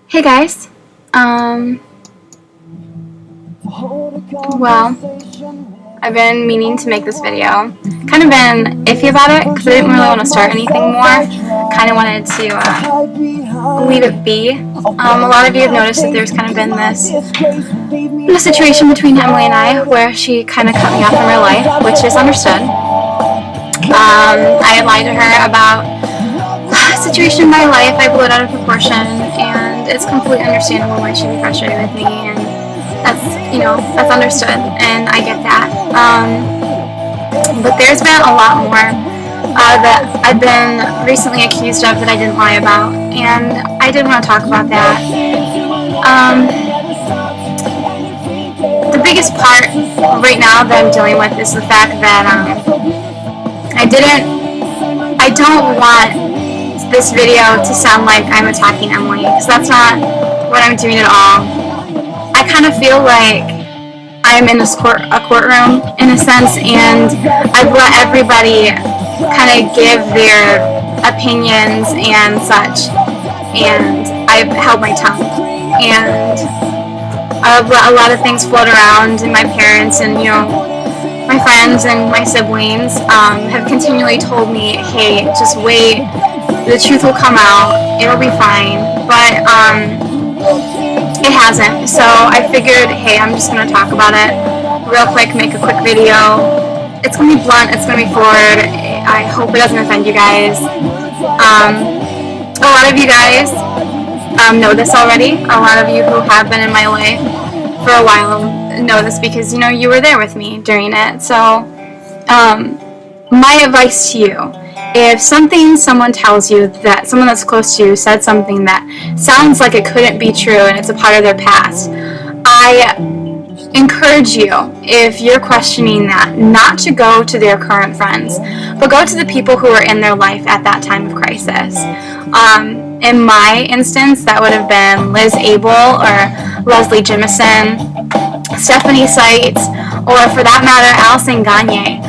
Hey guys, well, I've been meaning to make this video. Kind of been iffy about it because I didn't really want to start anything more. Kind of wanted to leave it be. A lot of you have noticed that there's kind of been this situation between Emily and I where she kind of cut me off from her life, which is understood. I had lied to her about a situation in my life. I blew it out of proportion, and it's completely understandable why she'd be frustrated with me, and that's understood, and I get that. But there's been a lot more that I've been recently accused of that I didn't lie about, and I did want to talk about that. The biggest part right now that I'm dealing with is the fact that I don't want this video to sound like I'm attacking Emily, because that's not what I'm doing at all. I kind of feel like I'm in a courtroom in a sense, and I've let everybody kind of give their opinions and such, and I've held my tongue, and I've let a lot of things float around, and my parents and my friends and my siblings have continually told me, hey, just wait, the truth will come out, it'll be fine, but it hasn't. So I figured, hey, I'm just going to talk about it real quick, make a quick video. It's going to be blunt, it's going to be forward. I hope it doesn't offend you guys. A lot of you guys know this already. A lot of you who have been in my life for a while know this because you were there with me during it. So my advice to you, if someone tells you that someone that's close to you said something that sounds like it couldn't be true and it's a part of their past, I encourage you, if you're questioning that, not to go to their current friends, but go to the people who are in their life at that time of crisis. In my instance, that would have been Liz Abel or Leslie Jimison, Stephanie Seitz, or for that matter, Allison Gagne.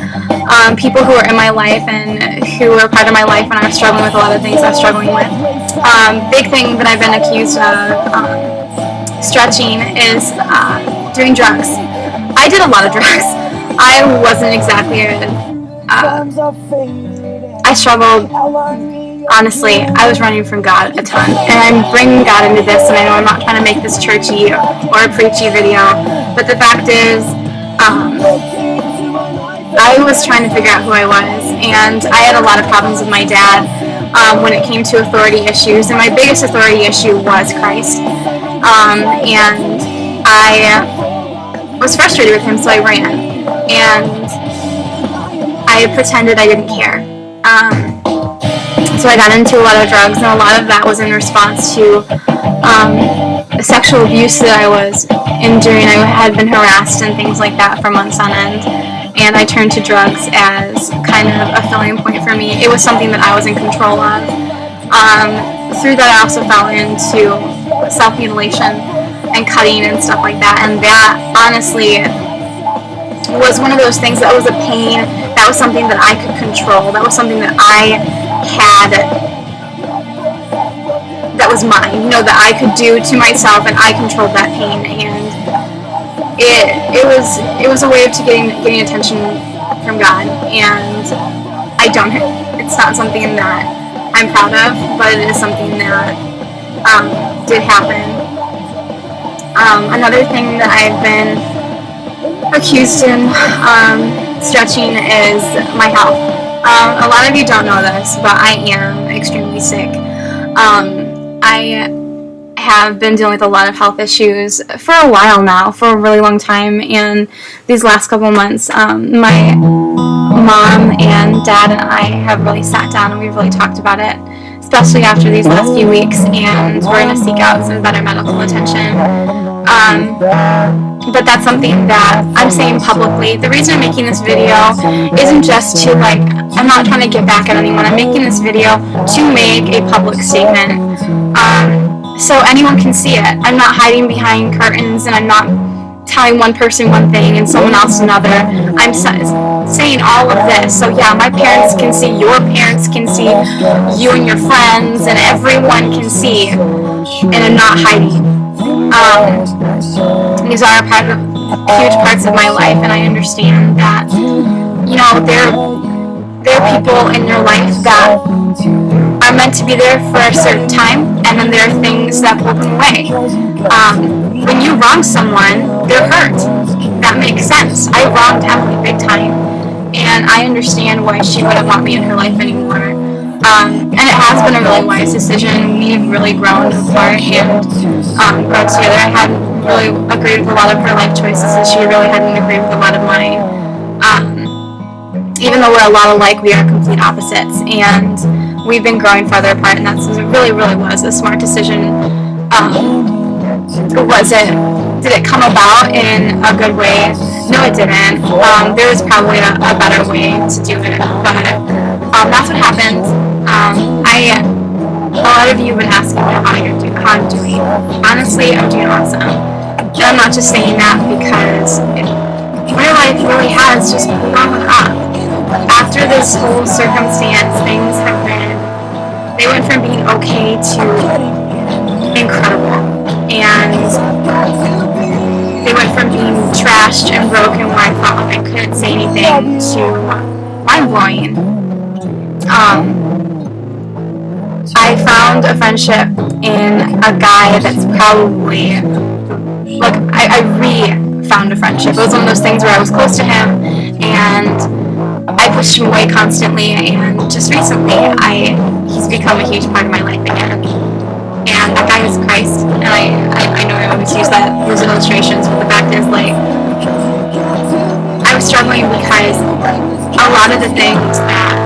People who were in my life and who were part of my life when I was struggling with a lot of things I was struggling with. Big thing that I've been accused of stretching is doing drugs. I did a lot of drugs. I wasn't exactly I struggled. Honestly, I was running from God a ton, and I'm bringing God into this, and I know I'm not trying to make this churchy or a preachy video, but the fact is, I was trying to figure out who I was, and I had a lot of problems with my dad when it came to authority issues, and my biggest authority issue was Christ, and I was frustrated with him, so I ran, and I pretended I didn't care. So I got into a lot of drugs, and a lot of that was in response to the sexual abuse that I was enduring. I had been harassed and things like that for months on end, and I turned to drugs as kind of a filling point for me. It was something that I was in control of. Through that, I also fell into self-mutilation and cutting and stuff like that, and that honestly was one of those things that was a pain. That was something that I could control. That was something that I had, that was mine, that I could do to myself, and I controlled that pain, and it was a way of getting attention from God, and it's not something that I'm proud of, but it is something that did happen. Another thing that I've been accused in stretching is my health. A lot of you don't know this, but I am extremely sick. I have been dealing with a lot of health issues for a while now, for a really long time, and these last couple months, my mom and dad and I have really sat down and we've really talked about it, especially after these last few weeks, and we're going to seek out some better medical attention. But that's something that I'm saying publicly. The reason I'm making this video isn't just to I'm not trying to get back at anyone. I'm making this video to make a public statement so anyone can see it. I'm not hiding behind curtains, and I'm not telling one person one thing and someone else another. I'm saying all of this. So yeah, my parents can see, your parents can see, you and your friends, and everyone can see, and I'm not hiding. These are huge parts of my life, and I understand that, there are people in your life that are meant to be there for a certain time, and then there are things that pull them away. When you wrong someone, they're hurt. That makes sense. I wronged Emily big time, and I understand why she wouldn't want me in her life anymore. And it has been a really wise decision. We've really grown apart and grown together. I hadn't really agreed with a lot of her life choices, and she really hadn't agreed with a lot of mine. Even though we're a lot alike, we are complete opposites, and we've been growing farther apart, and that's really, really was a smart decision. Did it come about in a good way? No, it didn't. There was probably a better way to do it, but that's what happened. A lot of you have been asking me how I'm doing. Honestly, I'm doing awesome. And I'm not just saying that because my life really has just blown up. After this whole circumstance, they went from being okay to incredible. And they went from being trashed and broken where I felt like I couldn't say anything to mind-blowing. I found a friendship in a guy that's probably, I re-found a friendship. It was one of those things where I was close to him, and I pushed him away constantly, and just recently, he's become a huge part of my life again. And that guy is Christ, and I know I always use those illustrations, but the fact is, I was struggling because a lot of the things that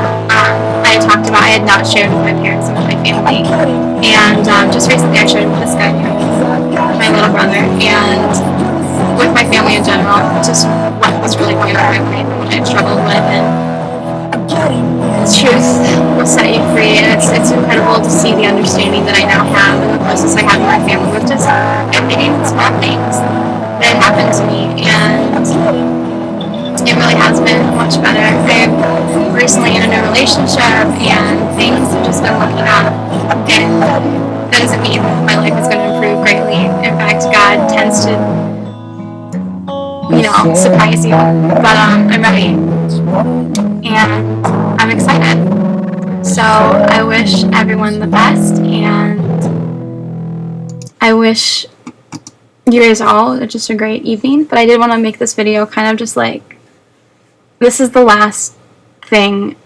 I had talked about, I had not shared with my parents and with my family, and just recently I shared with this guy, my little brother, and with my family in general, just what was really going on in my life and what I had struggled with, and the truth will set you free, and it's incredible to see the understanding that I now have and the closeness I have in my family with just admitting small things that happened to me, and it really has been much better. I'm recently in a new relationship, and things have just been looking up, and that doesn't mean my life is going to improve greatly. In fact, God tends to, surprise you, but I'm ready, and I'm excited. So I wish everyone the best, and I wish you guys all just a great evening. But I did want to make this video kind of just this is the last thing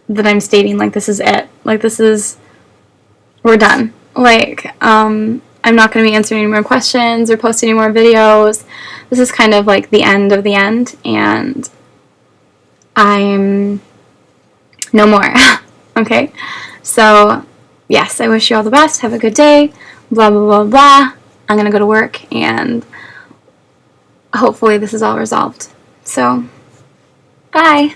that I'm stating. This is it. We're done. I'm not going to be answering any more questions or posting any more videos. This is kind of the end of the end, and I'm no more. Okay? So, yes, I wish you all the best. Have a good day. Blah, blah, blah, blah. I'm going to go to work, and hopefully this is all resolved. So, bye.